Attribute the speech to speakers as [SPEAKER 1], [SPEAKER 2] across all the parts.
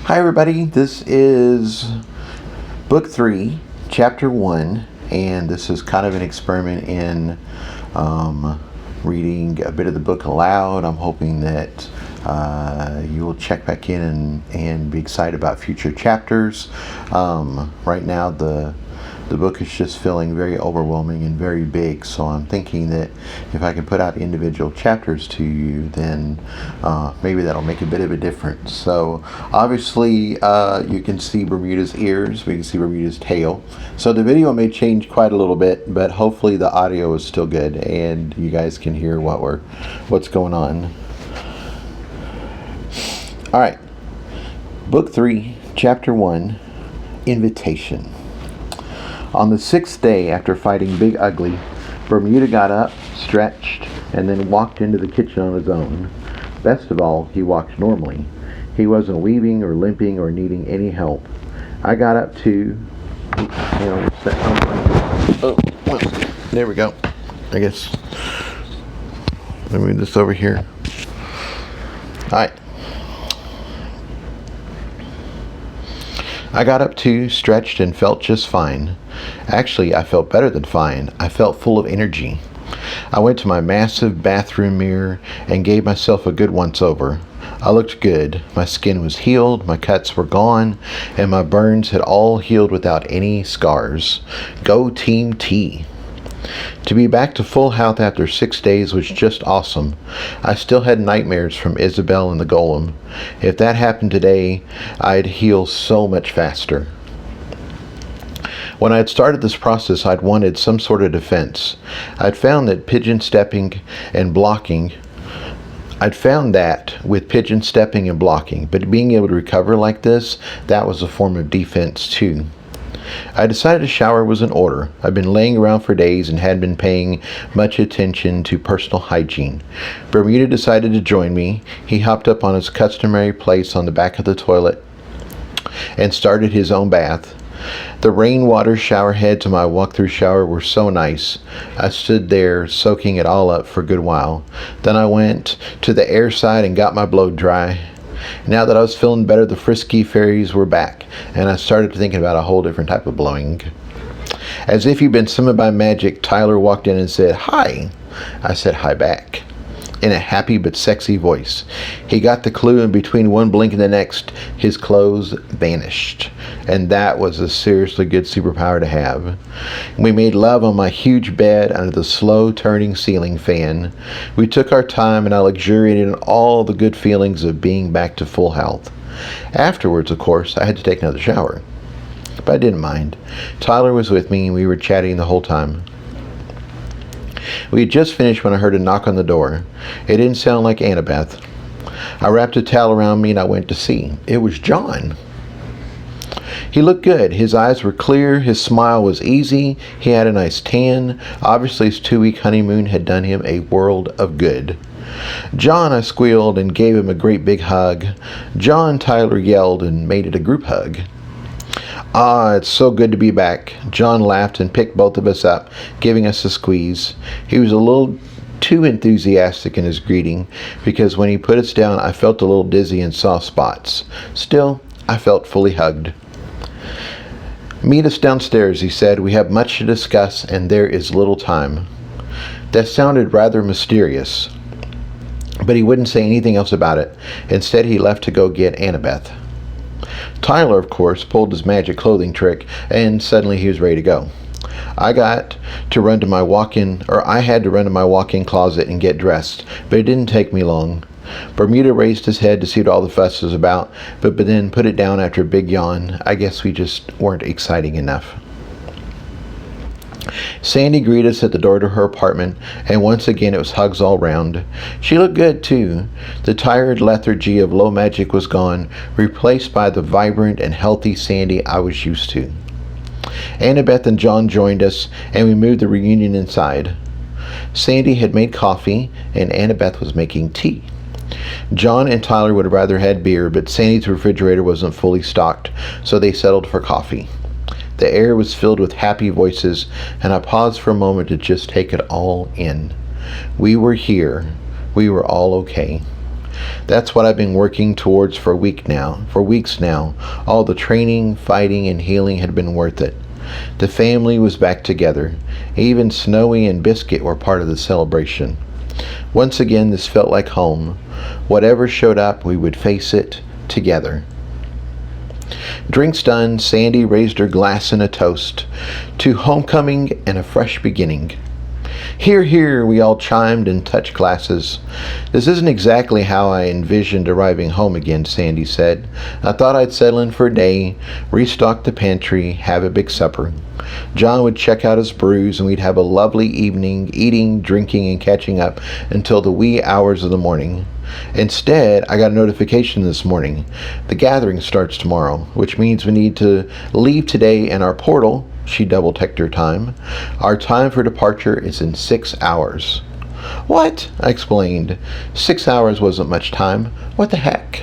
[SPEAKER 1] Hi everybody, this is Book 3, Chapter 1, and this is kind of an experiment in reading a bit of the book aloud. I'm hoping that you will check back in and be excited about future chapters. Right now the book is just feeling very overwhelming and very big, so I'm thinking that if I can put out individual chapters to you, then maybe that'll make a bit of a difference. So obviously you can see Bermuda's ears, we can see Bermuda's tail. So the video may change quite a little bit, but hopefully the audio is still good and you guys can hear what's going on. Alright, Book 3, Chapter 1, Invitation. On the sixth day after fighting Big Ugly, Bermuda got up, stretched, and then walked into the kitchen on his own. Best of all, he walked normally. He wasn't weaving or limping or needing any help. I got up too. There we go. I guess. Let me move this over here. Alright. I got up too, stretched, and felt just fine. Actually, I felt better than fine. I felt full of energy. I went to my massive bathroom mirror and gave myself a good once-over. I looked good. My skin was healed, my cuts were gone, and my burns had all healed without any scars. Go Team T! To be back to full health after 6 days was just awesome. I still had nightmares from Isabel and the Golem. If that happened today, I'd heal so much faster. When I had started this process, I'd wanted some sort of defense. I'd found that with pigeon stepping and blocking, but being able to recover like this, that was a form of defense too. I decided a shower was in order. I'd been laying around for days and hadn't been paying much attention to personal hygiene. Bermuda decided to join me. He hopped up on his customary place on the back of the toilet and started his own bath. The rainwater shower heads in my walk-through shower were so nice. I stood there soaking it all up for a good while. Then I went to the air side and got my blow dry. Now that I was feeling better, the frisky fairies were back, and I started thinking about a whole different type of blowing. As if he'd been summoned by magic, Tyler walked in and said, "Hi." I said hi back, in a happy but sexy voice. He got the clue, and between one blink and the next, his clothes vanished. And that was a seriously good superpower to have. We made love on my huge bed under the slow-turning ceiling fan. We took our time, and I luxuriated in all the good feelings of being back to full health. Afterwards, of course, I had to take another shower. But I didn't mind. Tyler was with me, and we were chatting the whole time. We had just finished when I heard a knock on the door. It didn't sound like Annabeth. I wrapped a towel around me and I went to see. It was John. He looked good. His eyes were clear. His smile was easy. He had a nice tan. Obviously his 2-week honeymoon had done him a world of good. "John," I squealed and gave him a great big hug. "John," Tyler yelled and made it a group hug. "Ah, it's so good to be back." John laughed and picked both of us up, giving us a squeeze. He was a little too enthusiastic in his greeting, because when he put us down, I felt a little dizzy and saw spots. Still, I felt fully hugged. "Meet us downstairs," he said. "We have much to discuss, and there is little time." That sounded rather mysterious, but he wouldn't say anything else about it. Instead, he left to go get Annabeth. Tyler, of course, pulled his magic clothing trick, and suddenly he was ready to go. I had to run to my walk-in closet and get dressed, but it didn't take me long. Bermuda raised his head to see what all the fuss was about, but then put it down after a big yawn. I guess we just weren't exciting enough. Sandy greeted us at the door to her apartment, and once again it was hugs all round. She looked good, too. The tired lethargy of low magic was gone, replaced by the vibrant and healthy Sandy I was used to. Annabeth and John joined us, and we moved the reunion inside. Sandy had made coffee, and Annabeth was making tea. John and Tyler would have rather had beer, but Sandy's refrigerator wasn't fully stocked, so they settled for coffee. The air was filled with happy voices, and I paused for a moment to just take it all in. We were here. We were all okay. That's what I've been working towards for weeks now. All the training, fighting, and healing had been worth it. The family was back together. Even Snowy and Biscuit were part of the celebration. Once again, this felt like home. Whatever showed up, we would face it together. Drinks done, Sandy raised her glass in a toast to homecoming and a fresh beginning. Hear, hear, we all chimed and touched glasses. This isn't exactly how I envisioned arriving home again, Sandy said. I thought I'd settle in for a day, restock the pantry, have a big supper. John would check out his brews and we'd have a lovely evening, eating, drinking, and catching up until the wee hours of the morning. Instead, I got a notification this morning. The gathering starts tomorrow, which means we need to leave today and our portal, she double-checked her time. Our time for departure is in 6 hours. What? I explained. 6 hours wasn't much time. What the heck?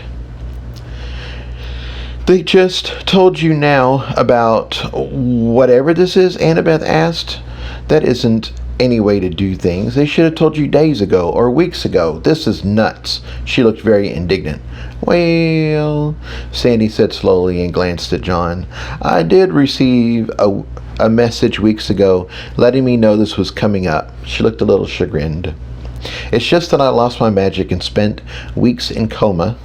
[SPEAKER 1] They just told you now about whatever this is, Annabeth asked. That isn't any way to do things. They should have told you days ago or weeks ago. This is nuts. She looked very indignant. Well, Sandy said slowly and glanced at John. I did receive a message weeks ago letting me know this was coming up. She looked a little chagrined. It's just that I lost my magic and spent weeks in coma.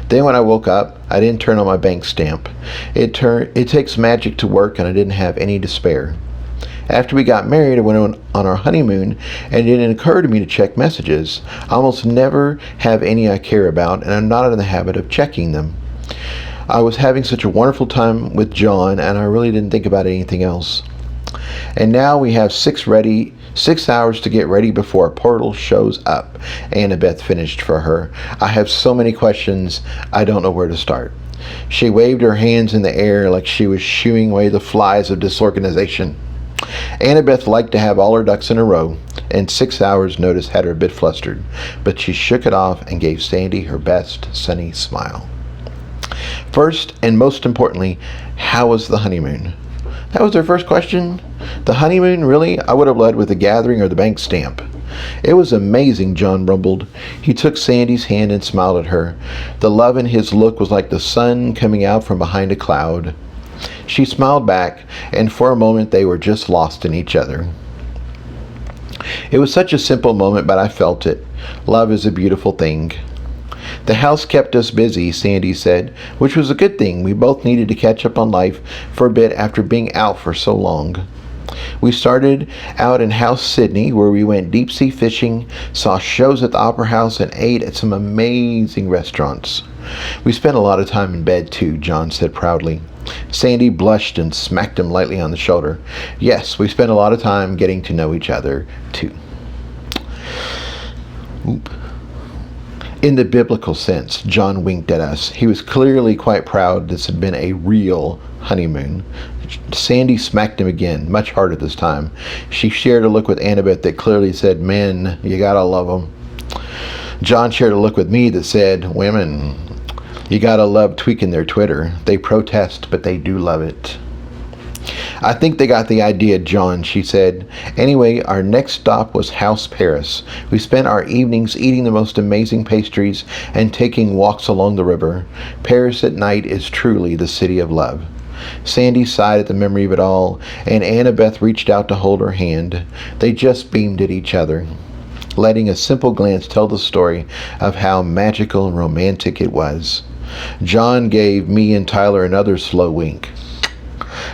[SPEAKER 1] Then when I woke up, I didn't turn on my bank stamp. It takes magic to work, and I didn't have any to spare. After we got married, I went on our honeymoon, and it didn't occur to me to check messages. I almost never have any I care about, and I'm not in the habit of checking them. I was having such a wonderful time with John, and I really didn't think about anything else. And now we have 6 hours to get ready before a portal shows up, Annabeth finished for her. I have so many questions, I don't know where to start. She waved her hands in the air like she was shooing away the flies of disorganization. Annabeth liked to have all her ducks in a row, and 6 hours' notice had her a bit flustered, but she shook it off and gave Sandy her best sunny smile. First, and most importantly, how was the honeymoon? That was her first question. The honeymoon, really? I would have led with the gathering or the bank stamp. It was amazing, John rumbled. He took Sandy's hand and smiled at her. The love in his look was like the sun coming out from behind a cloud. She smiled back, and for a moment they were just lost in each other. It was such a simple moment, but I felt it. Love is a beautiful thing. The house kept us busy, Sandy said, which was a good thing. We both needed to catch up on life for a bit after being out for so long. We started out in House Sydney, where we went deep-sea fishing, saw shows at the Opera House, and ate at some amazing restaurants. We spent a lot of time in bed, too, John said proudly. Sandy blushed and smacked him lightly on the shoulder. Yes, we spent a lot of time getting to know each other, too. Oop. In the biblical sense, John winked at us. He was clearly quite proud this had been a real honeymoon. Sandy smacked him again, much harder this time. She shared a look with Annabeth that clearly said, men, you gotta love them. John shared a look with me that said, women, you gotta love tweaking their Twitter. They protest, but they do love it. I think they got the idea, John, she said. Anyway, our next stop was House Paris. We spent our evenings eating the most amazing pastries and taking walks along the river. Paris at night is truly the city of love. Sandy sighed at the memory of it all, and Annabeth reached out to hold her hand. They just beamed at each other, letting a simple glance tell the story of how magical and romantic it was. John gave me and Tyler another slow wink,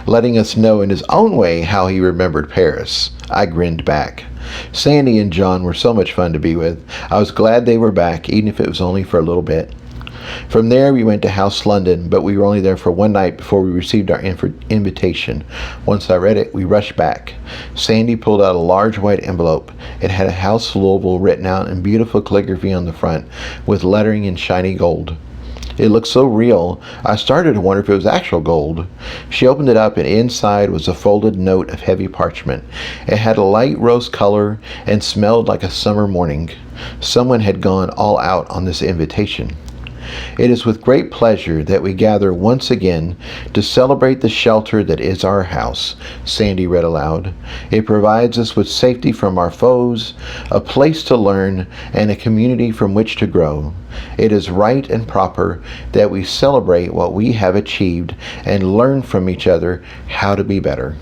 [SPEAKER 1] letting us know in his own way how he remembered Paris. I grinned back. Sandy and John were so much fun to be with. I was glad they were back, even if it was only for a little bit. From there, we went to House London, but we were only there for one night before we received our invitation. Once I read it, we rushed back. Sandy pulled out a large white envelope. It had a House Louisville written out in beautiful calligraphy on the front, with lettering in shiny gold. It looked so real, I started to wonder if it was actual gold. She opened it up, and inside was a folded note of heavy parchment. It had a light rose color and smelled like a summer morning. Someone had gone all out on this invitation. It is with great pleasure that we gather once again to celebrate the shelter that is our house, Sandy read aloud. It provides us with safety from our foes, a place to learn, and a community from which to grow. It is right and proper that we celebrate what we have achieved and learn from each other how to be better.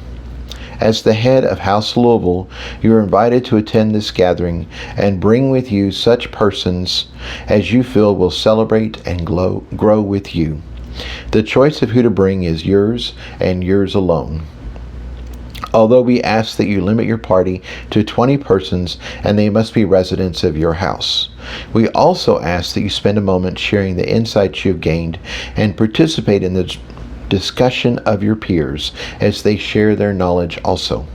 [SPEAKER 1] As the head of House Louisville, you are invited to attend this gathering and bring with you such persons as you feel will celebrate and grow with you. The choice of who to bring is yours and yours alone. Although we ask that you limit your party to 20 persons and they must be residents of your house. We also ask that you spend a moment sharing the insights you've gained and participate in the discussion of your peers as they share their knowledge also.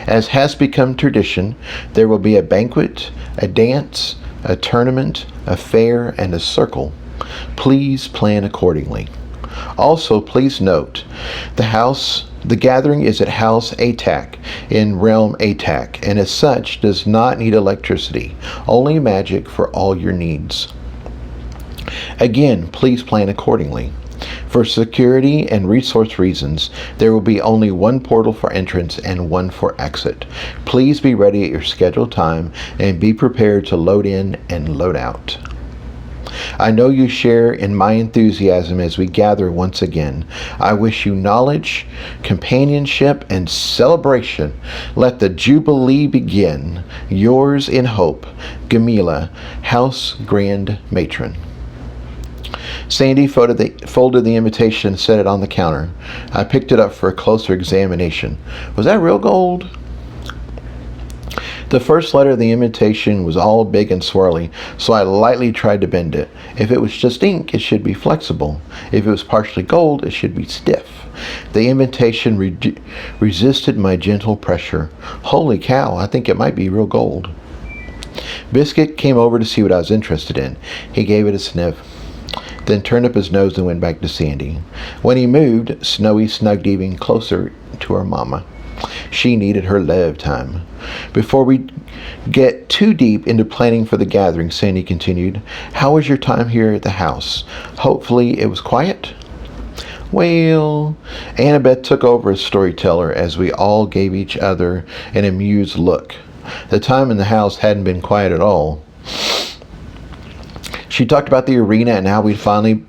[SPEAKER 1] As has become tradition, there will be a banquet, a dance, a tournament, a fair, and a circle. Please plan accordingly. Also, please note, the gathering is at House ATAC in Realm ATAC, and as such does not need electricity, only magic for all your needs. Again, please plan accordingly. For security and resource reasons, there will be only one portal for entrance and one for exit. Please be ready at your scheduled time and be prepared to load in and load out. I know you share in my enthusiasm as we gather once again. I wish you knowledge, companionship, and celebration. Let the Jubilee begin. Yours in hope, Gamila, House Grand Matron. Sandy folded the invitation and set it on the counter. I picked it up for a closer examination. Was that real gold? The first letter of the invitation was all big and swirly, so I lightly tried to bend it. If it was just ink, it should be flexible. If it was partially gold, it should be stiff. The invitation resisted my gentle pressure. Holy cow, I think it might be real gold. Biscuit came over to see what I was interested in. He gave it a sniff, then turned up his nose and went back to Sandy. When he moved, Snowy snugged even closer to her mama. She needed her love time. Before we get too deep into planning for the gathering, Sandy continued, how was your time here at the house? Hopefully it was quiet? Well, Annabeth took over as storyteller as we all gave each other an amused look. The time in the house hadn't been quiet at all. She talked about the arena and how we'd finally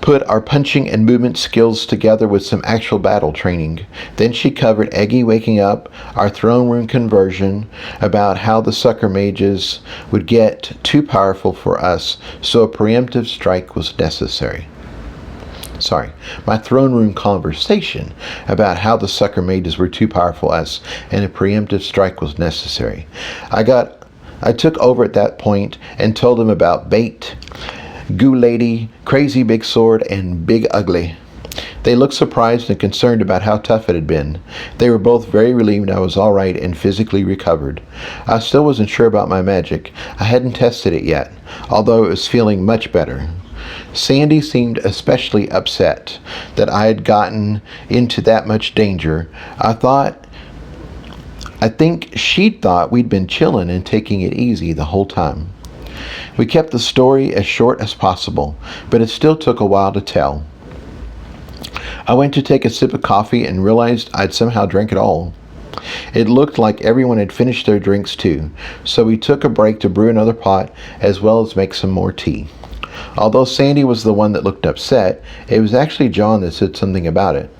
[SPEAKER 1] put our punching and movement skills together with some actual battle training. Then she covered Eggy waking up, our throne room conversion, about how the sucker mages would get too powerful for us, so a preemptive strike was necessary. My throne room conversation about how the sucker mages were too powerful for us and a preemptive strike was necessary. I took over at that point and told them about Bait, Goo Lady, Crazy Big Sword, and Big Ugly. They looked surprised and concerned about how tough it had been. They were both very relieved I was all right and physically recovered. I still wasn't sure about my magic. I hadn't tested it yet, although it was feeling much better. Sandy seemed especially upset that I had gotten into that much danger. I think she'd thought we'd been chilling and taking it easy the whole time. We kept the story as short as possible, but it still took a while to tell. I went to take a sip of coffee and realized I'd somehow drank it all. It looked like everyone had finished their drinks too, so we took a break to brew another pot as well as make some more tea. Although Sandy was the one that looked upset, it was actually John that said something about it.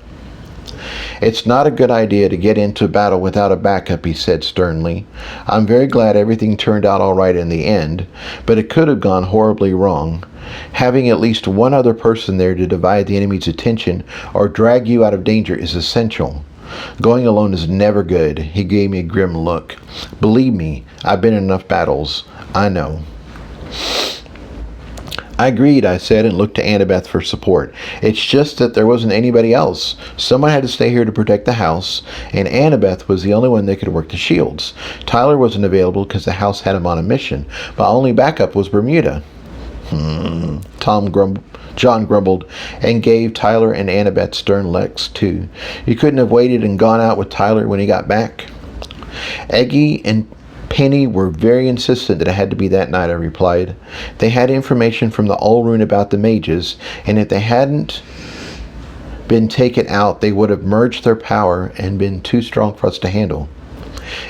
[SPEAKER 1] It's not a good idea to get into battle without a backup, he said sternly. I'm very glad everything turned out all right in the end, but it could have gone horribly wrong. Having at least one other person there to divide the enemy's attention or drag you out of danger is essential. Going alone is never good. He gave me a grim look. Believe me, I've been in enough battles. I know. I agreed, I said, and looked to Annabeth for support. It's just that there wasn't anybody else. Someone had to stay here to protect the house, and Annabeth was the only one that could work the shields. Tyler wasn't available because the house had him on a mission. My only backup was Bermuda. John grumbled, and gave Tyler and Annabeth stern looks, too. You couldn't have waited and gone out with Tyler when he got back? Eggy and Penny were very insistent that it had to be that night, I replied. They had information from the old rune about the mages, and if they hadn't been taken out, they would have merged their power and been too strong for us to handle.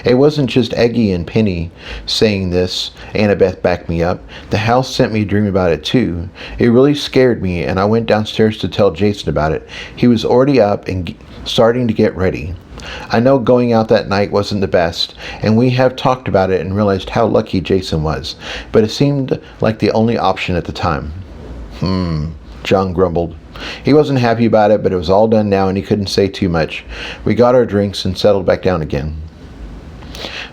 [SPEAKER 1] It wasn't just Eggy and Penny saying this. Annabeth backed me up. The house sent me a dream about it too. It really scared me, and I went downstairs to tell Jason about it. He was already up and starting to get ready. I know going out that night wasn't the best, and we have talked about it and realized how lucky Jason was, but it seemed like the only option at the time. John grumbled. He wasn't happy about it, but it was all done now and he couldn't say too much. We got our drinks and settled back down again.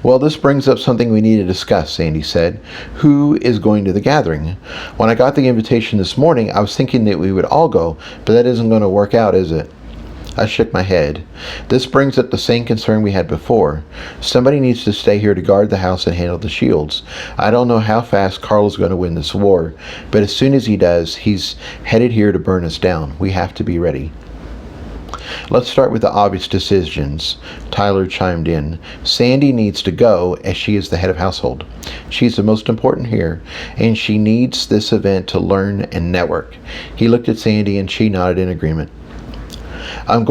[SPEAKER 1] Well, this brings up something we need to discuss, Sandy said. Who is going to the gathering? When I got the invitation this morning, I was thinking that we would all go, but that isn't going to work out, is it? I shook my head. This brings up the same concern we had before. Somebody needs to stay here to guard the house and handle the shields. I don't know how fast Carl is going to win this war, but as soon as he does, he's headed here to burn us down. We have to be ready. Let's start with the obvious decisions. Tyler chimed in. Sandy needs to go as she is the head of household. She's the most important here, and she needs this event to learn and network. He looked at Sandy and she nodded in agreement. I'm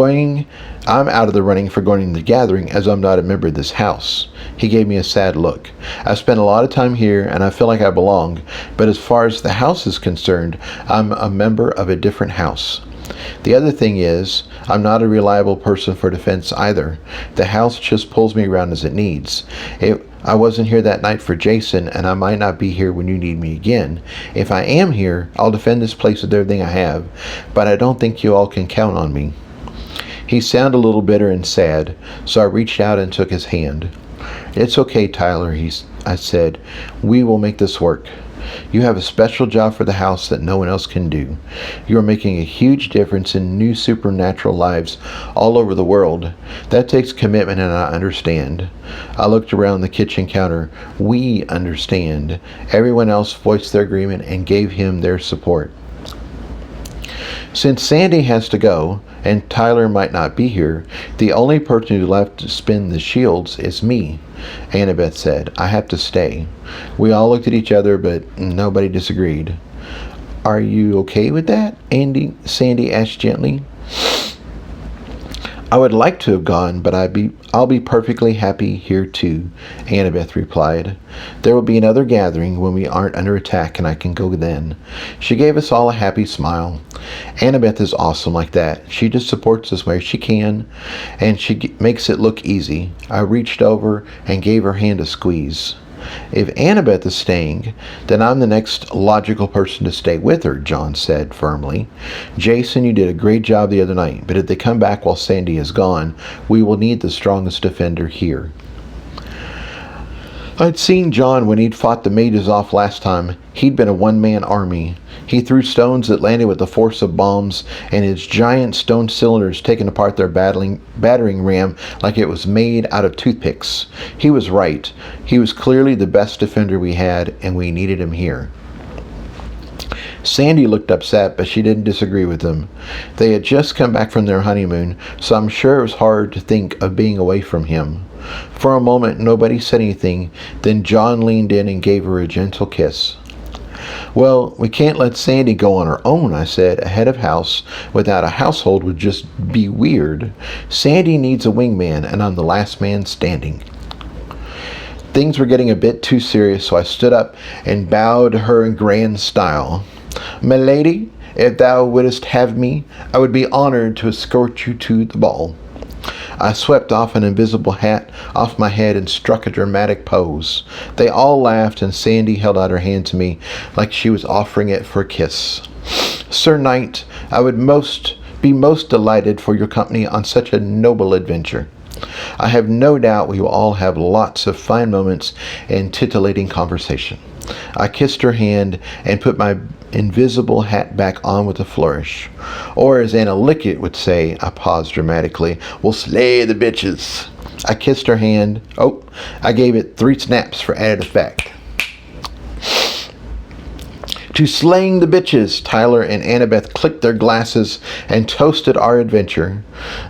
[SPEAKER 1] out of the running for going to the gathering as I'm not a member of this house. He gave me a sad look. I've spent a lot of time here and I feel like I belong, but as far as the house is concerned, I'm a member of a different house. The other thing is, I'm not a reliable person for defense either. The house just pulls me around as it needs. I wasn't here that night for Jason, and I might not be here when you need me again. If I am here, I'll defend this place with everything I have, but I don't think you all can count on me. He sounded a little bitter and sad, so I reached out and took his hand. It's okay, Tyler, I said. We will make this work. You have a special job for the house that no one else can do. You are making a huge difference in new supernatural lives all over the world. That takes commitment, and I understand. I looked around the kitchen counter. We understand. Everyone else voiced their agreement and gave him their support. Since Sandy has to go, and Tyler might not be here, the only person who left to spin the shields is me, Annabeth said. I have to stay. We all looked at each other, but nobody disagreed. Are you okay with that? Sandy asked gently. I would like to have gone, but I'll be perfectly happy here too, Annabeth replied. There will be another gathering when we aren't under attack and I can go then. She gave us all a happy smile. Annabeth is awesome like that. She just supports us where she can, and she makes it look easy. I reached over and gave her hand a squeeze. If Annabeth is staying, then I'm the next logical person to stay with her, John said firmly. Jason, you did a great job the other night, but if they come back while Sandy is gone, we will need the strongest defender here. I'd seen John when he'd fought the mages off last time. He'd been a one-man army. He threw stones that landed with the force of bombs, and his giant stone cylinders taking apart their battering ram like it was made out of toothpicks. He was right. He was clearly the best defender we had, and we needed him here. Sandy looked upset, but she didn't disagree with him. They had just come back from their honeymoon, so I'm sure it was hard to think of being away from him. For a moment, nobody said anything. Then John leaned in and gave her a gentle kiss. Well, we can't let Sandy go on her own, I said. A head of house without a household would just be weird. Sandy needs a wingman, and I'm the last man standing. Things were getting a bit too serious, so I stood up and bowed to her in grand style. My lady, if thou wouldst have me, I would be honored to escort you to the ball. I swept off an invisible hat off my head and struck a dramatic pose. They all laughed, and Sandy held out her hand to me like she was offering it for a kiss. Sir Knight, I would be most delighted for your company on such a noble adventure. I have no doubt we will all have lots of fine moments and titillating conversation. I kissed her hand and put my invisible hat back on with a flourish. Or as Anna Lickett would say, I paused dramatically, we'll slay the bitches. I kissed her hand. I gave it 3 snaps for added effect. To slaying the bitches, Tyler and Annabeth clicked their glasses and toasted our adventure.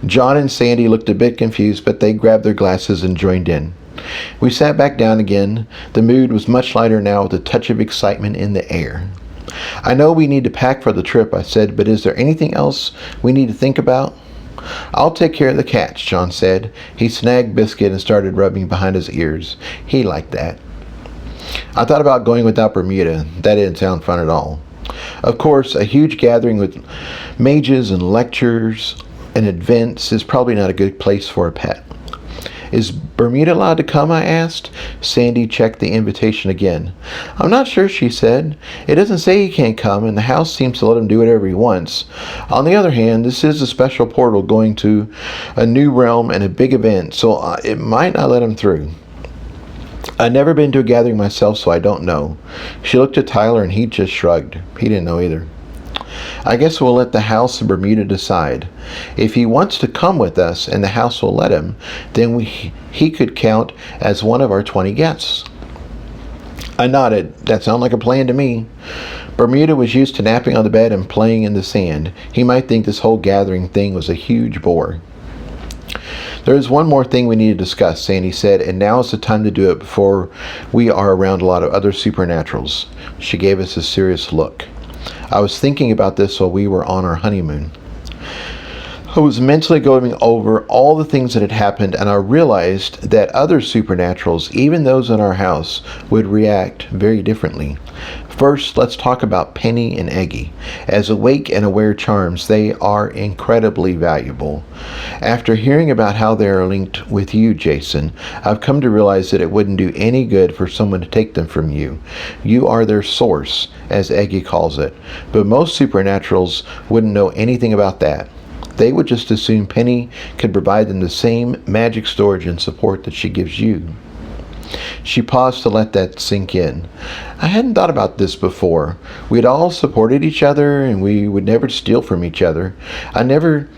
[SPEAKER 1] John and Sandy looked a bit confused, but they grabbed their glasses and joined in. We sat back down again. The mood was much lighter now with a touch of excitement in the air. I know we need to pack for the trip, I said, but is there anything else we need to think about? I'll take care of the cats, John said. He snagged Biscuit and started rubbing behind his ears. He liked that. I thought about going without Bermuda. That didn't sound fun at all. Of course, a huge gathering with mages and lectures and events is probably not a good place for a pet. Is Bermuda allowed to come, I asked. Sandy checked the invitation again. I'm not sure, she said. It doesn't say he can't come, and the house seems to let him do whatever he wants. On the other hand, this is a special portal going to a new realm and a big event, so it might not let him through. I've never been to a gathering myself, so I don't know. She looked at Tyler, and he just shrugged. He didn't know either. I guess we'll let the house of Bermuda decide. If he wants to come with us and the house will let him, then he could count as one of our 20 guests. I nodded. That sounded like a plan to me. Bermuda was used to napping on the bed and playing in the sand. He might think this whole gathering thing was a huge bore. There is one more thing we need to discuss, Sandy said, and now is the time to do it before we are around a lot of other supernaturals. She gave us a serious look. I was thinking about this while we were on our honeymoon. I was mentally going over all the things that had happened, and I realized that other supernaturals, even those in our house, would react very differently. First, let's talk about Penny and Eggy. As awake and aware charms, they are incredibly valuable. After hearing about how they are linked with you, Jason, I've come to realize that it wouldn't do any good for someone to take them from you. You are their source, as Eggy calls it, but most supernaturals wouldn't know anything about that. They would just assume Penny could provide them the same magic storage and support that she gives you. She paused to let that sink in. I hadn't thought about this before. We'd all supported each other, and we would never steal from each other. I'd never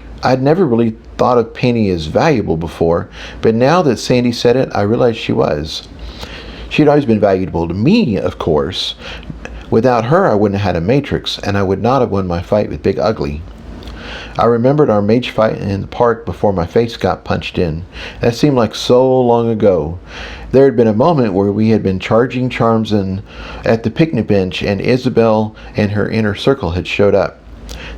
[SPEAKER 1] really thought of Penny as valuable before, but now that Sandy said it, I realized she was. She'd always been valuable to me, of course. Without her, I wouldn't have had a Matrix, and I would not have won my fight with Big Ugly. I remembered our mage fight in the park before my face got punched in. That seemed like so long ago. There had been a moment where we had been charging charms at the picnic bench, and Isabel and her inner circle had showed up.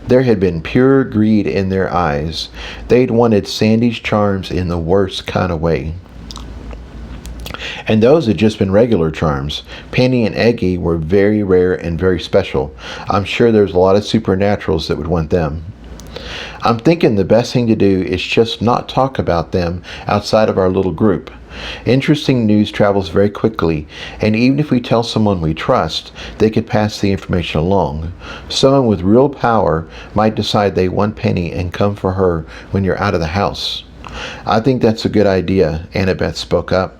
[SPEAKER 1] There had been pure greed in their eyes. They'd wanted Sandy's charms in the worst kind of way. And those had just been regular charms. Penny and Eggy were very rare and very special. I'm sure there's a lot of supernaturals that would want them. I'm thinking the best thing to do is just not talk about them outside of our little group. Interesting news travels very quickly, and even if we tell someone we trust, they could pass the information along. Someone with real power might decide they want Penny and come for her when you're out of the house. I think that's a good idea, Annabeth spoke up.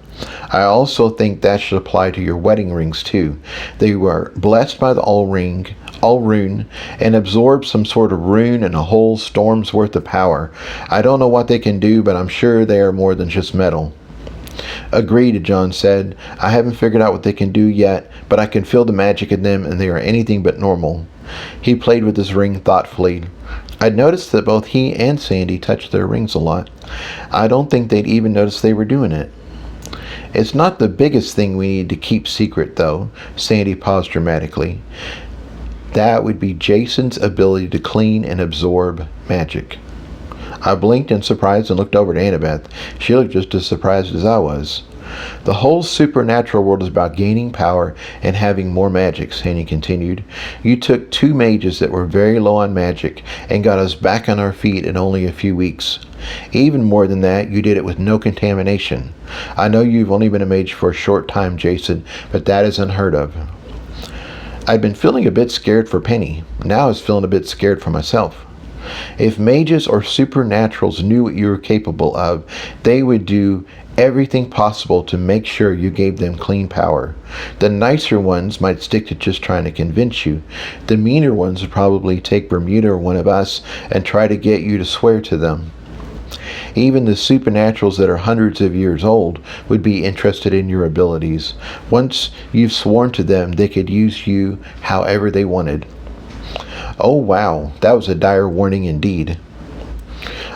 [SPEAKER 1] I also think that should apply to your wedding rings too. They were blessed by the all rune, and absorb some sort of rune and a whole storm's worth of power. I don't know what they can do, but I'm sure they are more than just metal. Agreed, John said. I haven't figured out what they can do yet, but I can feel the magic in them, and they are anything but normal. He played with his ring thoughtfully. I'd noticed that both he and Sandy touched their rings a lot. I don't think they'd even notice they were doing it. It's not the biggest thing we need to keep secret, though. Sandy paused dramatically. That would be Jason's ability to clean and absorb magic. I blinked in surprise and looked over to Annabeth. She looked just as surprised as I was. The whole supernatural world is about gaining power and having more magic, Sandy continued. You took 2 mages that were very low on magic and got us back on our feet in only a few weeks. Even more than that, you did it with no contamination. I know you've only been a mage for a short time, Jason, but that is unheard of. I'd been feeling a bit scared for Penny. Now I was feeling a bit scared for myself. If mages or supernaturals knew what you were capable of, they would do everything possible to make sure you gave them clean power. The nicer ones might stick to just trying to convince you. The meaner ones would probably take Bermuda or one of us and try to get you to swear to them. Even the supernaturals that are hundreds of years old would be interested in your abilities. Once you've sworn to them, they could use you however they wanted. Oh wow, that was a dire warning indeed.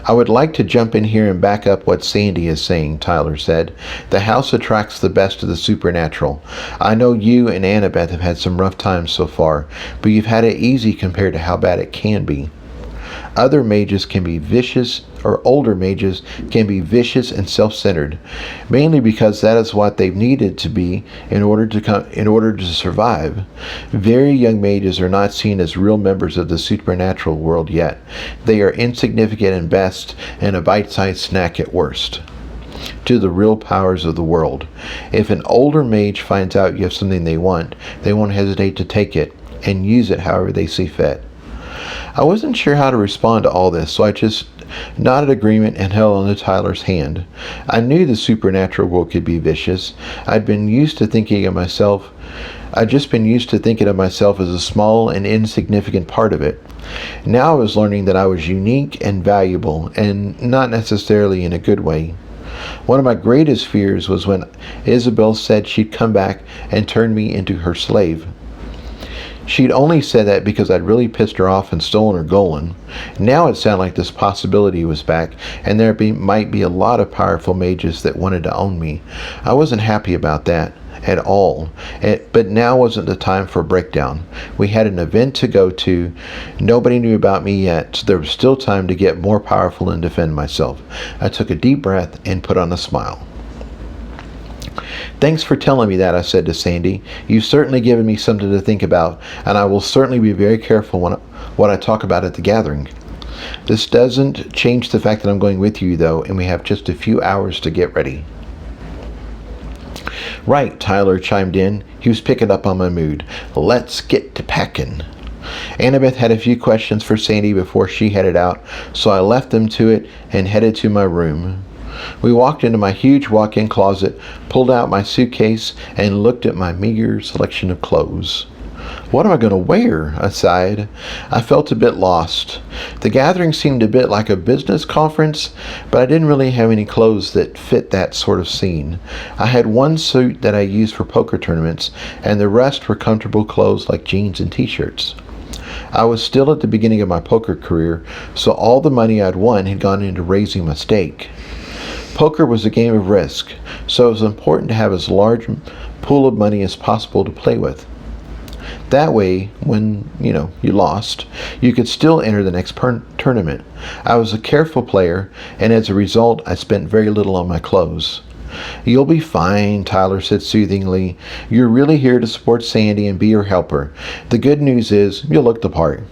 [SPEAKER 1] I would like to jump in here and back up what Sandy is saying, Tyler said. The house attracts the best of the supernatural. I know you and Annabeth have had some rough times so far, but you've had it easy compared to how bad it can be. Other mages can be vicious, or older mages can be vicious and self-centered, mainly because that is what they've needed to be in order to survive. Very young mages are not seen as real members of the supernatural world yet. They are insignificant at best and a bite-sized snack at worst to the real powers of the world. If an older mage finds out you have something they won't hesitate to take it and use it however they see fit. I wasn't sure how to respond to all this, so I just nodded agreement and held onto Tyler's hand. I knew the supernatural world could be vicious. I'd just been used to thinking of myself as a small and insignificant part of it. Now I was learning that I was unique and valuable, and not necessarily in a good way. One of my greatest fears was when Isabel said she'd come back and turn me into her slave. She'd only said that because I'd really pissed her off and stolen her golem. Now it sounded like this possibility was back, and might be a lot of powerful mages that wanted to own me. I wasn't happy about that at all, but now wasn't the time for a breakdown. We had an event to go to. Nobody knew about me yet, so there was still time to get more powerful and defend myself. I took a deep breath and put on a smile. Thanks for telling me that, I said to Sandy. You've certainly given me something to think about, and I will certainly be very careful what I talk about at the gathering. This doesn't change the fact that I'm going with you, though, and we have just a few hours to get ready. Right, Tyler chimed in. He was picking up on my mood. Let's get to packing. Annabeth had a few questions for Sandy before she headed out, so I left them to it and headed to my room. We walked into my huge walk-in closet, pulled out my suitcase, and looked at my meager selection of clothes. What am I going to wear? I sighed. I felt a bit lost. The gathering seemed a bit like a business conference, but I didn't really have any clothes that fit that sort of scene. I had one suit that I used for poker tournaments, and the rest were comfortable clothes like jeans and t-shirts. I was still at the beginning of my poker career, so all the money I'd won had gone into raising my stake. Poker was a game of risk, so it was important to have as large pool of money as possible to play with. That way, when, you lost, you could still enter the next tournament. I was a careful player, and as a result, I spent very little on my clothes. You'll be fine, Tyler said soothingly. You're really here to support Sandy and be her helper. The good news is, you'll look the part.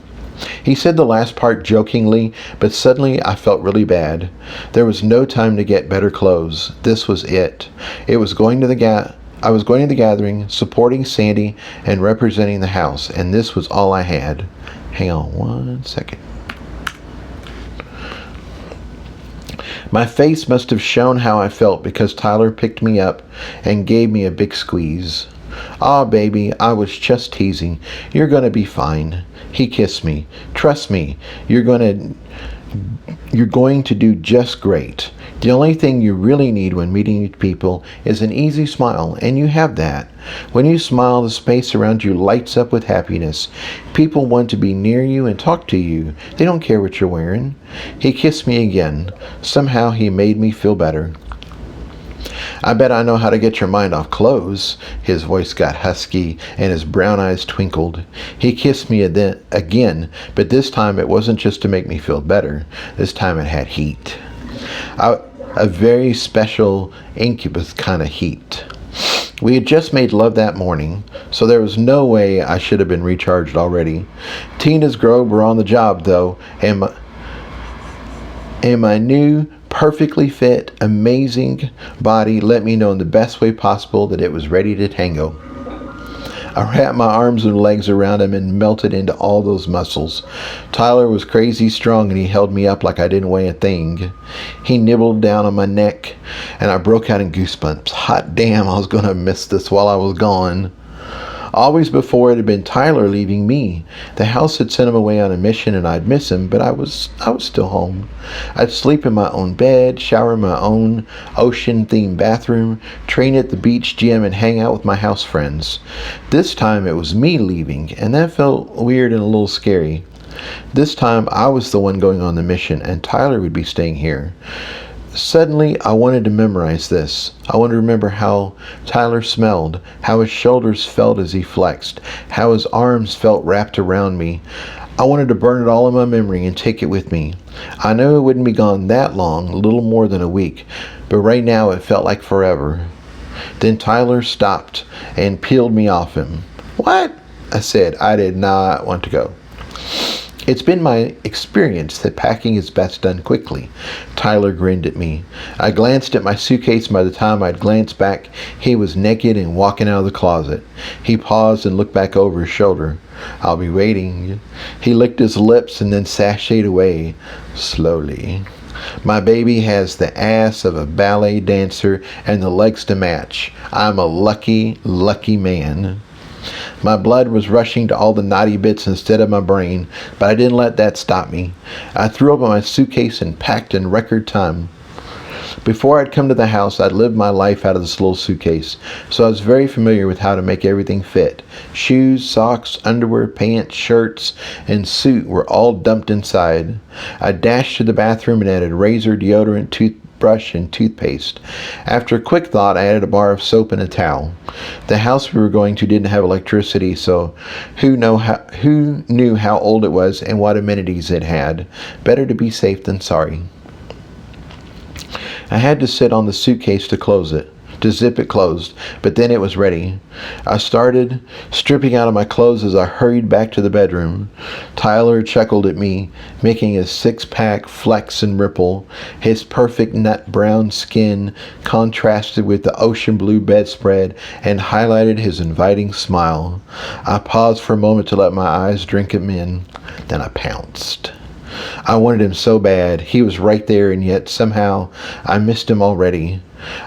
[SPEAKER 1] He said the last part jokingly, but suddenly I felt really bad. There was no time to get better clothes. This was it. I was going to the gathering, supporting Sandy, and representing the house, and this was all I had. Hang on 1 second. My face must have shown how I felt because Tyler picked me up and gave me a big squeeze. Ah, baby, I was just teasing. You're going to be fine. He kissed me. Trust me, you're going to do just great. The only thing you really need when meeting people is an easy smile, and you have that. When you smile, the space around you lights up with happiness. People want to be near you and talk to you. They don't care what you're wearing. He kissed me again. Somehow he made me feel better. I bet I know how to get your mind off clothes. His voice got husky and his brown eyes twinkled. He kissed me again, but this time it wasn't just to make me feel better. This time it had heat. A very special incubus kind of heat. We had just made love that morning, so there was no way I should have been recharged already. Tina's Grove were on the job, though, and my new, perfectly fit, amazing body let me know in the best way possible that it was ready to tango. I wrapped my arms and legs around him and melted into all those muscles. Tyler was crazy strong, and he held me up like I didn't weigh a thing. He nibbled down on my neck, and I broke out in goosebumps. Hot damn, I was going to miss this while I was gone. Always before, it had been Tyler leaving me. The house had sent him away on a mission, and I'd miss him, but I was still home. I'd sleep in my own bed, shower in my own ocean-themed bathroom, train at the beach gym, and hang out with my house friends. This time, it was me leaving, and that felt weird and a little scary. This time I was the one going on the mission, and Tyler would be staying here. Suddenly, I wanted to memorize this. I wanted to remember how Tyler smelled, how his shoulders felt as he flexed, how his arms felt wrapped around me. I wanted to burn it all in my memory and take it with me. I knew it wouldn't be gone that long, a little more than a week, but right now it felt like forever. Then Tyler stopped and peeled me off him. "What?" I said. I did not want to go. "It's been my experience that packing is best done quickly." Tyler grinned at me. I glanced at my suitcase, and by the time I'd glanced back, he was naked and walking out of the closet. He paused and looked back over his shoulder. "I'll be waiting." He licked his lips and then sashayed away, slowly. My baby has the ass of a ballet dancer and the legs to match. I'm a lucky, lucky man. My blood was rushing to all the naughty bits instead of my brain, but I didn't let that stop me. I threw open my suitcase and packed in record time. Before I'd come to the house, I'd lived my life out of this little suitcase, so I was very familiar with how to make everything fit. Shoes, socks, underwear, pants, shirts, and suit were all dumped inside. I dashed to the bathroom and added razor, deodorant, toothbrush, and toothpaste. After a quick thought, I added a bar of soap and a towel. The house we were going to didn't have electricity, so who knew how old it was and what amenities it had? Better to be safe than sorry. I had to sit on the suitcase to zip it closed, but then it was ready. I started stripping out of my clothes as I hurried back to the bedroom. Tyler chuckled at me, making his six-pack flex and ripple. His perfect nut brown skin contrasted with the ocean blue bedspread and highlighted his inviting smile. I paused for a moment to let my eyes drink him in. Then I pounced. I wanted him so bad. He was right there, and yet somehow I missed him already.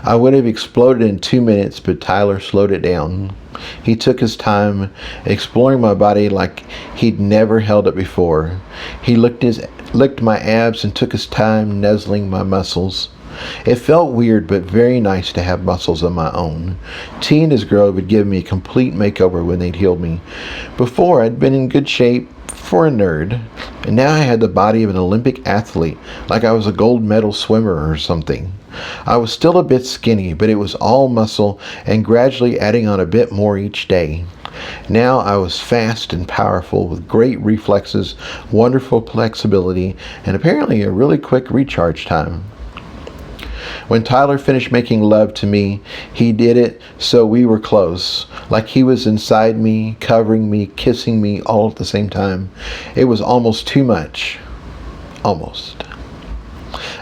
[SPEAKER 1] I would have exploded in 2 minutes, but Tyler slowed it down. He took his time, exploring my body like he'd never held it before. He licked my abs and took his time nuzzling my muscles. It felt weird, but very nice to have muscles of my own. T and his girl would give me a complete makeover when they'd healed me. Before, I'd been in good shape for a nerd, and now I had the body of an Olympic athlete, like I was a gold medal swimmer or something. I was still a bit skinny, but it was all muscle and gradually adding on a bit more each day. Now I was fast and powerful with great reflexes, wonderful flexibility, and apparently a really quick recharge time. When Tyler finished making love to me, he did it so we were close, like he was inside me, covering me, kissing me all at the same time. It was almost too much. Almost.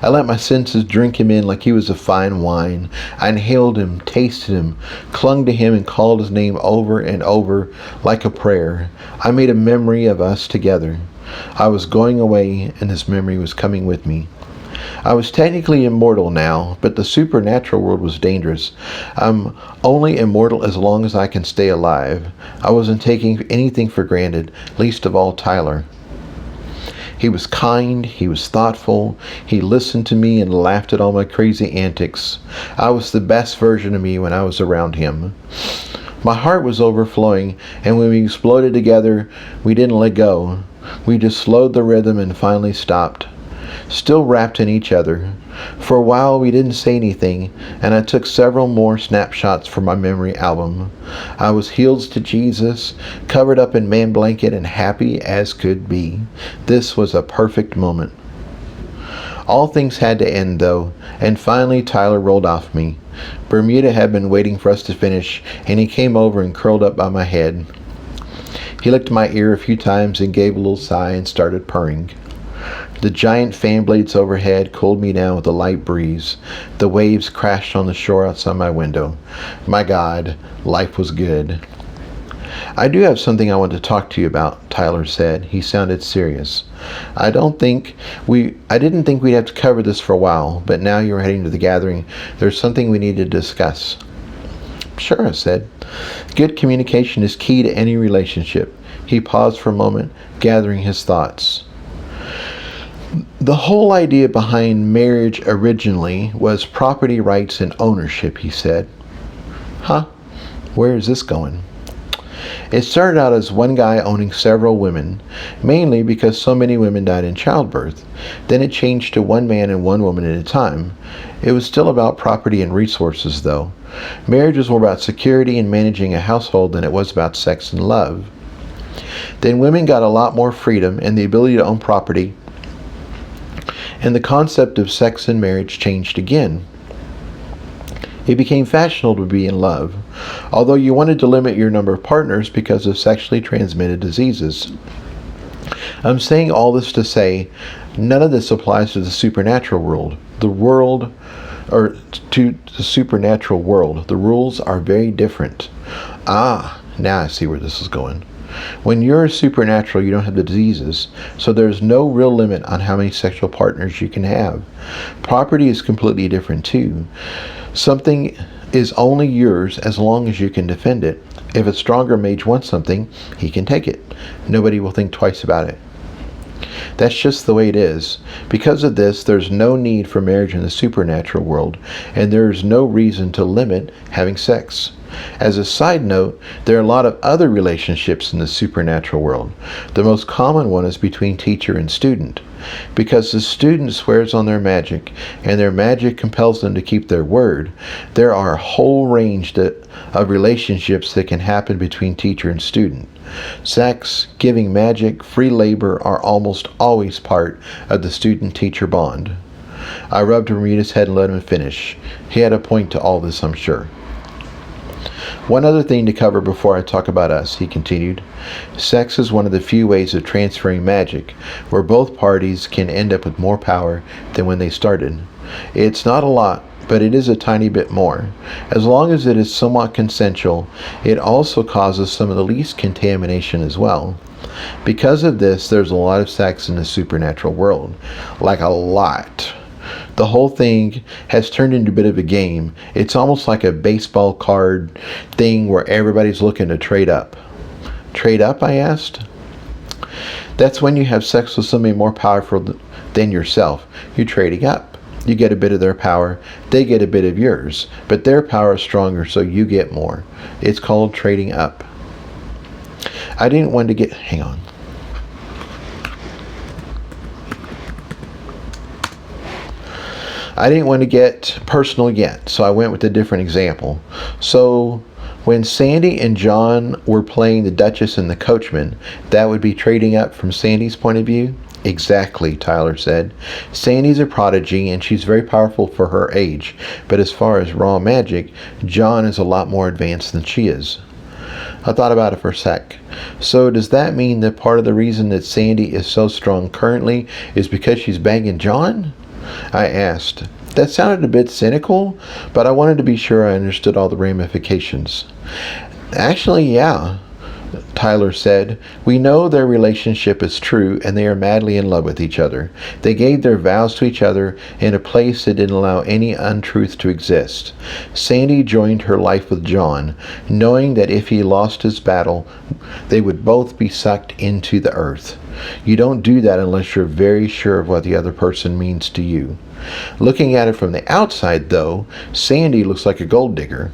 [SPEAKER 1] I let my senses drink him in like he was a fine wine. I inhaled him, tasted him, clung to him, and called his name over and over like a prayer. I made a memory of us together. I was going away, and this memory was coming with me. I was technically immortal now, but the supernatural world was dangerous. I'm only immortal as long as I can stay alive. I wasn't taking anything for granted, least of all Tyler. He was kind, he was thoughtful, he listened to me and laughed at all my crazy antics. I was the best version of me when I was around him. My heart was overflowing, and when we exploded together, we didn't let go. We just slowed the rhythm and finally stopped. Still wrapped in each other. For a while we didn't say anything, and I took several more snapshots for my memory album. I was heels to Jesus, covered up in man blanket, and happy as could be. This was a perfect moment. All things had to end, though, and finally Tyler rolled off me. Bermuda had been waiting for us to finish, and he came over and curled up by my head. He licked my ear a few times and gave a little sigh and started purring. The giant fan blades overhead cooled me down with a light breeze. The waves crashed on the shore outside my window. My God, life was good. "I do have something I want to talk to you about," Tyler said. He sounded serious. I didn't think we'd have to cover this for a while, but now you're heading to the gathering. There's something we need to discuss. "Sure," I said. "Good communication is key to any relationship." He paused for a moment, gathering his thoughts. "The whole idea behind marriage originally was property rights and ownership," he said. "Huh? Where is this going?" It started out as one guy owning several women, mainly because so many women died in childbirth. Then it changed to one man and one woman at a time. It was still about property and resources, though. Marriage was more about security and managing a household than it was about sex and love. Then women got a lot more freedom and the ability to own property, and the concept of sex and marriage changed again. It became fashionable to be in love, although you wanted to limit your number of partners because of sexually transmitted diseases. I'm saying all this to say, none of this applies to the supernatural world. To the supernatural world. The rules are very different. Now I see where this is going. When you're supernatural, you don't have the diseases, so there's no real limit on how many sexual partners you can have. Property is completely different too. Something is only yours as long as you can defend it. If a stronger mage wants something, he can take it. Nobody will think twice about it. That's just the way it is. Because of this, there's no need for marriage in the supernatural world, and there's no reason to limit having sex. As a side note, there are a lot of other relationships in the supernatural world. The most common one is between teacher and student. Because the student swears on their magic, and their magic compels them to keep their word, there are a whole range of relationships that can happen between teacher and student. Sex, giving magic, free labor are almost always part of the student-teacher bond. I rubbed Bermuda's head and let him finish. He had a point to all this, I'm sure. One other thing to cover before I talk about us, he continued. Sex is one of the few ways of transferring magic, where both parties can end up with more power than when they started. It's not a lot, but it is a tiny bit more. As long as it is somewhat consensual, it also causes some of the least contamination as well. Because of this, there's a lot of sex in the supernatural world. Like a lot. The whole thing has turned into a bit of a game. It's almost like a baseball card thing where everybody's looking to trade up. Trade up, I asked? That's when you have sex with somebody more powerful than yourself. You're trading up. You get a bit of their power, they get a bit of yours, but their power is stronger, so you get more. It's called trading up. I didn't want to get... Hang on. I didn't want to get personal yet, so I went with a different example. So, when Sandy and John were playing the Duchess and the Coachman, that would be trading up from Sandy's point of view? Exactly, Tyler said. Sandy's a prodigy, and she's very powerful for her age. But as far as raw magic, John is a lot more advanced than she is. I thought about it for a sec. So does that mean that part of the reason that Sandy is so strong currently is because she's banging John? I asked. That sounded a bit cynical, but I wanted to be sure I understood all the ramifications. Actually, yeah, Tyler said. We know their relationship is true, and they are madly in love with each other. They gave their vows to each other in a place that didn't allow any untruth to exist. Sandy joined her life with John, knowing that if he lost his battle, they would both be sucked into the earth. You don't do that unless you're very sure of what the other person means to you. Looking at it from the outside, though, Sandy looks like a gold digger.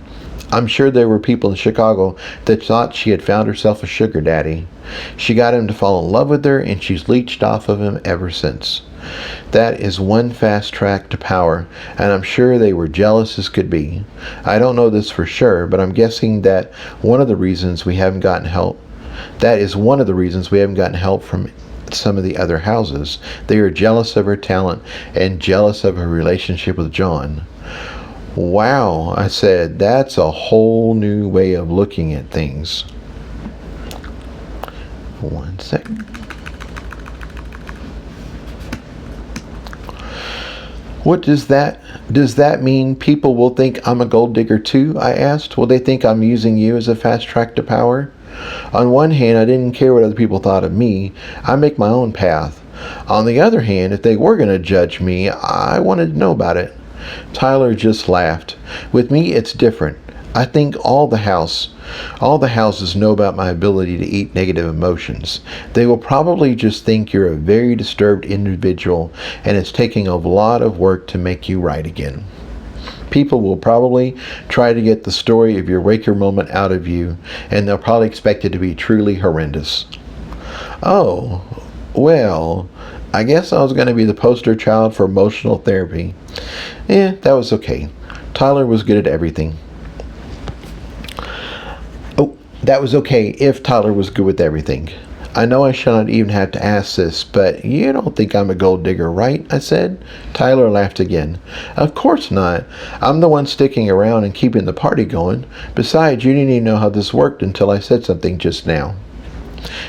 [SPEAKER 1] I'm sure there were people in Chicago that thought she had found herself a sugar daddy. She got him to fall in love with her, and she's leeched off of him ever since. That is one fast track to power, and I'm sure they were jealous as could be. I don't know this for sure, but I'm guessing that one of the reasons we haven't gotten help. That is one of the reasons we haven't gotten help from some of the other houses. They are jealous of her talent and jealous of her relationship with John. Wow, I said, that's a whole new way of looking at things. One second. What does that mean people will think I'm a gold digger too? I asked. Will they think I'm using you as a fast track to power? On one hand, I didn't care what other people thought of me. I make my own path. On the other hand, if they were going to judge me, I wanted to know about it. Tyler just laughed. With me, it's different. I think all the houses know about my ability to eat negative emotions. They will probably just think you're a very disturbed individual, and it's taking a lot of work to make you right again. People will probably try to get the story of your waker moment out of you, and they'll probably expect it to be truly horrendous. Oh, well, I guess I was going to be the poster child for emotional therapy. That was okay. Tyler was good at everything. Oh, that was okay if Tyler was good with everything. I know I shall not even have to ask this, but you don't think I'm a gold digger, right? I said. Tyler laughed again. Of course not. I'm the one sticking around and keeping the party going. Besides, you didn't even know how this worked until I said something just now.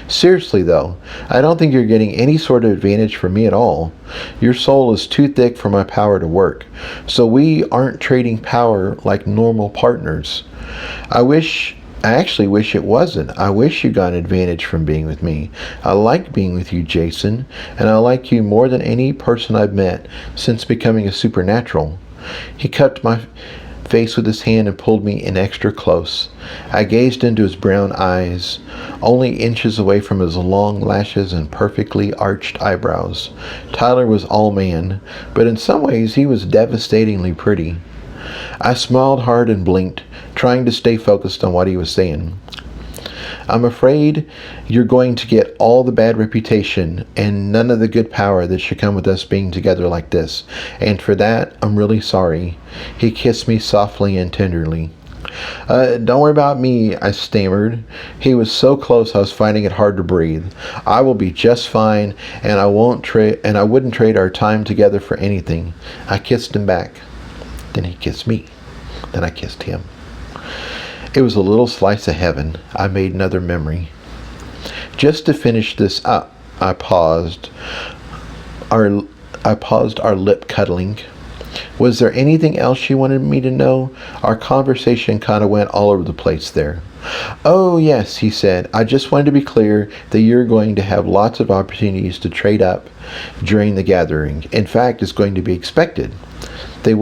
[SPEAKER 1] Seriously, though, I don't think you're getting any sort of advantage from me at all. Your soul is too thick for my power to work, so we aren't trading power like normal partners. I actually wish it wasn't. I wish you got an advantage from being with me. I like being with you, Jason, and I like you more than any person I've met since becoming a supernatural. He cupped my face with his hand and pulled me in extra close. I gazed into his brown eyes, only inches away from his long lashes and perfectly arched eyebrows. Tyler was all man, but in some ways he was devastatingly pretty. I smiled hard and blinked, trying to stay focused on what he was saying. I'm afraid you're going to get all the bad reputation and none of the good power that should come with us being together like this. And for that, I'm really sorry. He kissed me softly and tenderly. Don't worry about me, I stammered. He was so close I was finding it hard to breathe. I will be just fine, and I wouldn't trade our time together for anything. I kissed him back. Then he kissed me. Then I kissed him. It was a little slice of heaven. I made another memory. Just to finish this up, I paused our lip cuddling. Was there anything else you wanted me to know? Our conversation kind of went all over the place there. Oh, yes, he said. I just wanted to be clear that you're going to have lots of opportunities to trade up during the gathering. In fact, it's going to be expected. They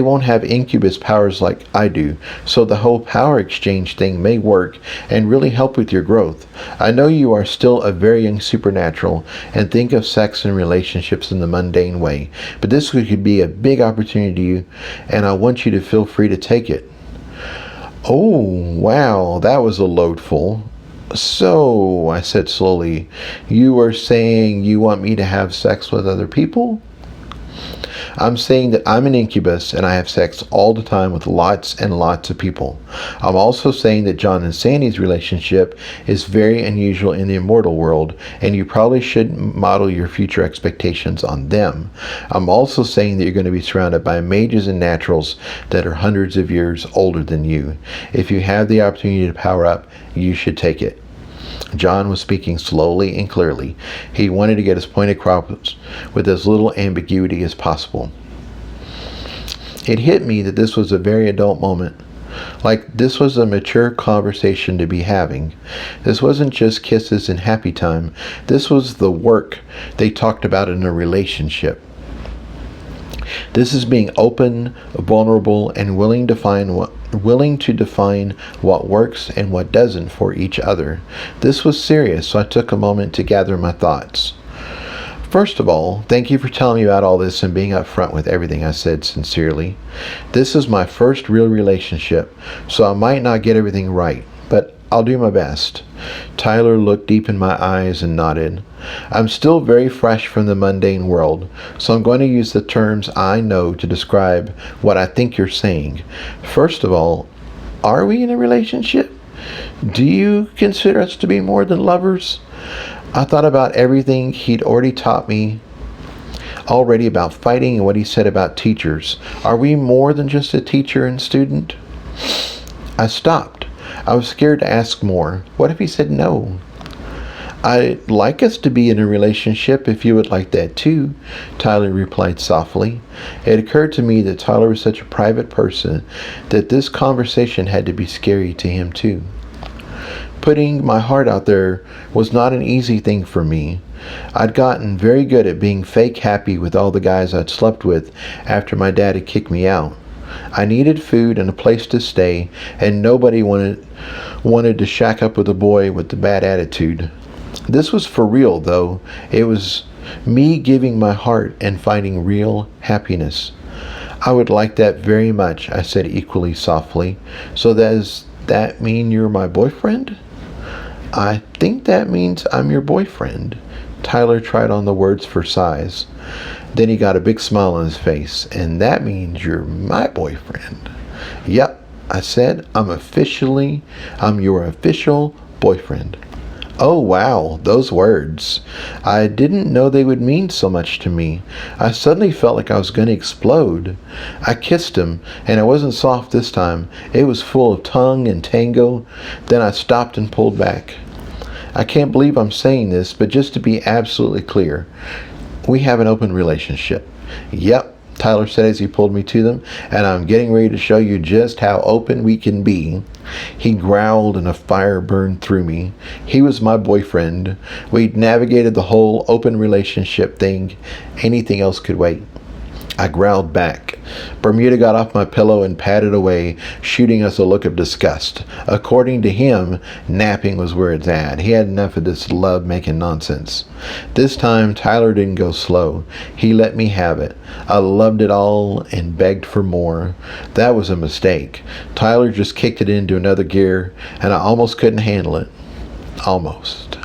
[SPEAKER 1] won't have incubus powers like I do, so the whole power exchange thing may work and really help with your growth. I know you are still a very young supernatural and think of sex and relationships in the mundane way, but this could be a big opportunity to you, and I want you to feel free to take it. Oh, wow, that was a loadful. So, I said slowly, you are saying you want me to have sex with other people? I'm saying that I'm an incubus and I have sex all the time with lots and lots of people. I'm also saying that John and Sandy's relationship is very unusual in the immortal world, and you probably shouldn't model your future expectations on them. I'm also saying that you're going to be surrounded by mages and naturals that are hundreds of years older than you. If you have the opportunity to power up, you should take it. John was speaking slowly and clearly. He wanted to get his point across with as little ambiguity as possible. It hit me that this was a very adult moment. Like this was a mature conversation to be having. This wasn't just kisses and happy time. This was the work they talked about in a relationship. This is being open, vulnerable, and willing to define what works and what doesn't for each other. This was serious, so I took a moment to gather my thoughts. First of all, thank you for telling me about all this and being upfront with everything, I said sincerely. This is my first real relationship, so I might not get everything right, but I'll do my best. Tyler looked deep in my eyes and nodded. I'm still very fresh from the mundane world, so I'm going to use the terms I know to describe what I think you're saying. First of all, are we in a relationship? Do you consider us to be more than lovers? I thought about everything he'd already taught me already about fighting and what he said about teachers. Are we more than just a teacher and student? I stopped. I was scared to ask more. What if he said no? I'd like us to be in a relationship if you would like that too, Tyler replied softly. It occurred to me that Tyler was such a private person that this conversation had to be scary to him too. Putting my heart out there was not an easy thing for me. I'd gotten very good at being fake happy with all the guys I'd slept with after my dad had kicked me out. I needed food and a place to stay, and nobody wanted to shack up with a boy with a bad attitude. This was for real, though. It was me giving my heart and finding real happiness. I would like that very much, I said equally softly. So does that mean you're my boyfriend? I think that means I'm your boyfriend. Tyler tried on the words for size. Then he got a big smile on his face. And that means you're my boyfriend. Yep, I said, I'm your official boyfriend. Oh wow, those words. I didn't know they would mean so much to me. I suddenly felt like I was going to explode. I kissed him, and it wasn't soft this time. It was full of tongue and tango. Then I stopped and pulled back. I can't believe I'm saying this, but just to be absolutely clear, we have an open relationship. Yep, Tyler said as he pulled me to them, and I'm getting ready to show you just how open we can be. He growled and a fire burned through me. He was my boyfriend. We'd navigated the whole open relationship thing. Anything else could wait. I growled back. Bermuda got off my pillow and padded away, shooting us a look of disgust. According to him, napping was where it's at. He had enough of this love-making nonsense. This time, Tyler didn't go slow. He let me have it. I loved it all and begged for more. That was a mistake. Tyler just kicked it into another gear, and I almost couldn't handle it. Almost.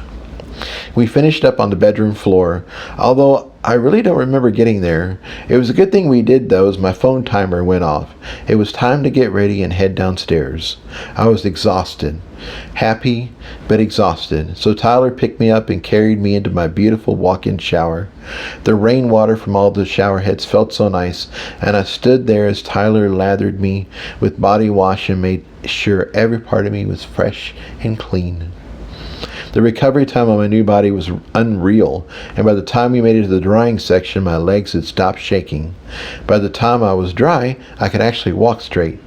[SPEAKER 1] We finished up on the bedroom floor, although I really don't remember getting there. It was a good thing we did, though, as my phone timer went off. It was time to get ready and head downstairs. I was exhausted. Happy, but exhausted. So Tyler picked me up and carried me into my beautiful walk-in shower. The rainwater from all the shower heads felt so nice, and I stood there as Tyler lathered me with body wash and made sure every part of me was fresh and clean. The recovery time on my new body was unreal, and by the time we made it to the drying section, my legs had stopped shaking. By the time I was dry, I could actually walk straight.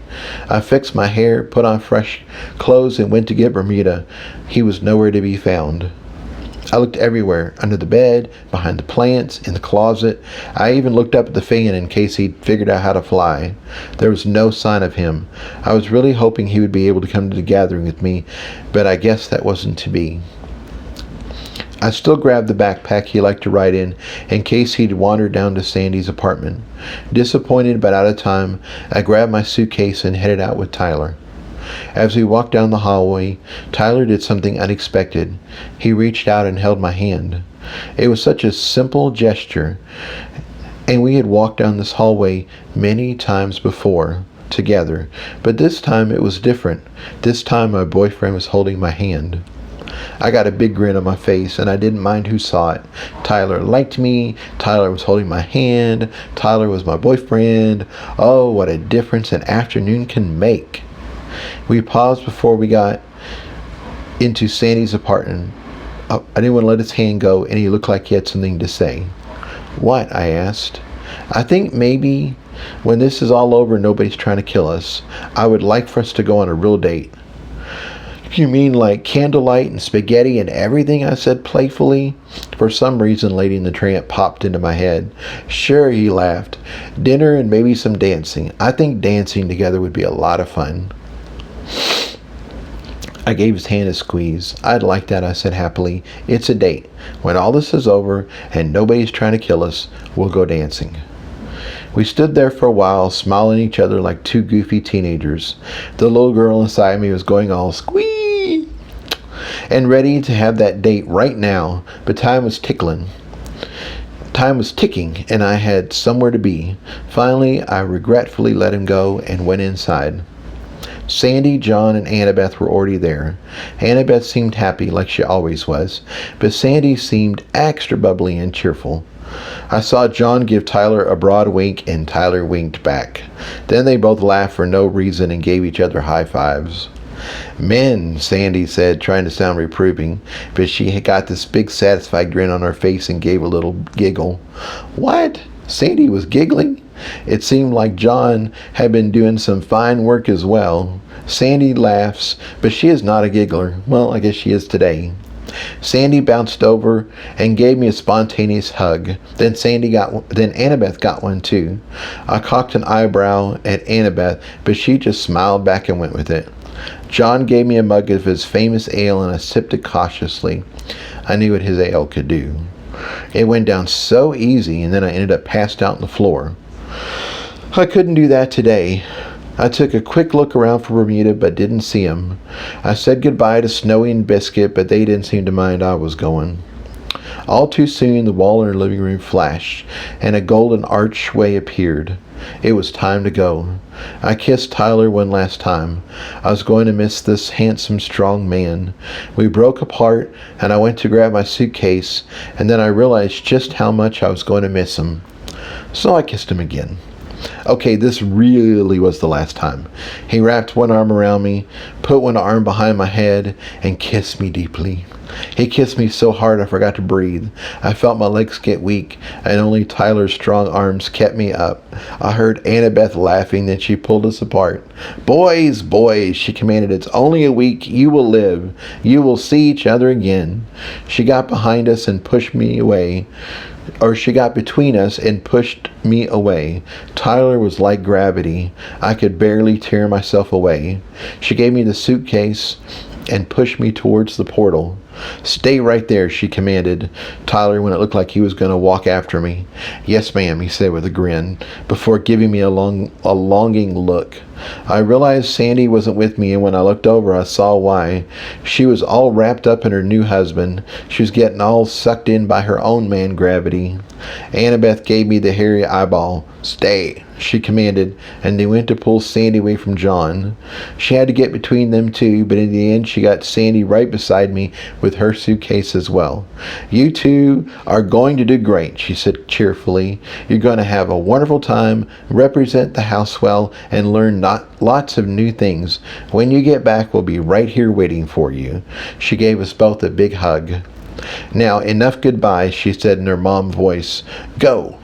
[SPEAKER 1] I fixed my hair, put on fresh clothes, and went to get Bermuda. He was nowhere to be found. I looked everywhere, under the bed, behind the plants, in the closet. I even looked up at the fan in case he'd figured out how to fly. There was no sign of him. I was really hoping he would be able to come to the gathering with me, but I guess that wasn't to be. I still grabbed the backpack he liked to ride in case he'd wandered down to Sandy's apartment. Disappointed but out of time, I grabbed my suitcase and headed out with Tyler. As we walked down the hallway, Tyler did something unexpected. He reached out and held my hand. It was such a simple gesture, and we had walked down this hallway many times before together, but this time it was different. This time my boyfriend was holding my hand. I got a big grin on my face, and I didn't mind who saw it. Tyler liked me. Tyler was holding my hand. Tyler was my boyfriend. Oh, what a difference an afternoon can make. We paused before we got into Sandy's apartment. I didn't want to let his hand go, and he looked like he had something to say. What? I asked. I think maybe when this is all over and nobody's trying to kill us, I would like for us to go on a real date. You mean like candlelight and spaghetti and everything? I said playfully. For some reason, Lady and the Tramp popped into my head. Sure, he laughed. Dinner and maybe some dancing. I think dancing together would be a lot of fun. I gave his hand a squeeze. I'd like that, I said happily. It's a date. When all this is over and nobody's trying to kill us, we'll go dancing. We stood there for a while, smiling at each other like two goofy teenagers. The little girl inside me was going all squee and ready to have that date right now, but time was ticking, and I had somewhere to be. Finally, I regretfully let him go and went inside. Sandy, John, and Annabeth were already there. Annabeth seemed happy like she always was, but Sandy seemed extra bubbly and cheerful. I saw John give Tyler a broad wink, and Tyler winked back. Then they both laughed for no reason and gave each other high fives. Men, Sandy said, trying to sound reproving, but she had got this big satisfied grin on her face and gave a little giggle. What? Sandy was giggling? It seemed like John had been doing some fine work as well. Sandy laughs, but she is not a giggler. Well, I guess she is today. Sandy bounced over and gave me a spontaneous hug. Then Annabeth got one too. I cocked an eyebrow at Annabeth, but she just smiled back and went with it. John gave me a mug of his famous ale, and I sipped it cautiously. I knew what his ale could do. It went down so easy, and then I ended up passed out on the floor. I couldn't do that today. I took a quick look around for Bermuda, but didn't see him. I said goodbye to Snowy and Biscuit, but they didn't seem to mind I was going. All too soon, the wall in her living room flashed, and a golden archway appeared. It was time to go. I kissed Tyler one last time. I was going to miss this handsome, strong man. We broke apart, and I went to grab my suitcase, and then I realized just how much I was going to miss him. So I kissed him again. Okay, this really was the last time. He wrapped one arm around me, put one arm behind my head, and kissed me deeply. He kissed me so hard I forgot to breathe. I felt my legs get weak, and only Tyler's strong arms kept me up. I heard Annabeth laughing, then she pulled us apart. Boys, boys, she commanded, it's only a week. You will live. You will see each other again. She got behind us and pushed me away. She got between us and pushed me away. Tyler was like gravity. I could barely tear myself away. She gave me the suitcase and pushed me towards the portal. Stay right there, she commanded Tyler when it looked like he was going to walk after me. Yes, ma'am, he said with a grin, before giving me a longing look. I realized Sandy wasn't with me, and when I looked over, I saw why. She was all wrapped up in her new husband. She was getting all sucked in by her own man gravity. Annabeth gave me the hairy eyeball. Stay, she commanded, and they went to pull Sandy away from John. She had to get between them two, but in the end she got Sandy right beside me with her suitcase as well. You two are going to do great, she said cheerfully. You're going to have a wonderful time, represent the house well, and learn lots of new things. When you get back, we'll be right here waiting for you. She gave us both a big hug. Now, enough goodbyes, she said in her mom voice. Go.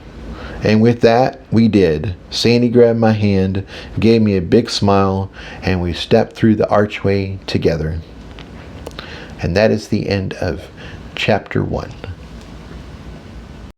[SPEAKER 1] And with that, we did. Sandy grabbed my hand, gave me a big smile, and we stepped through the archway together. And that is the end of chapter 1.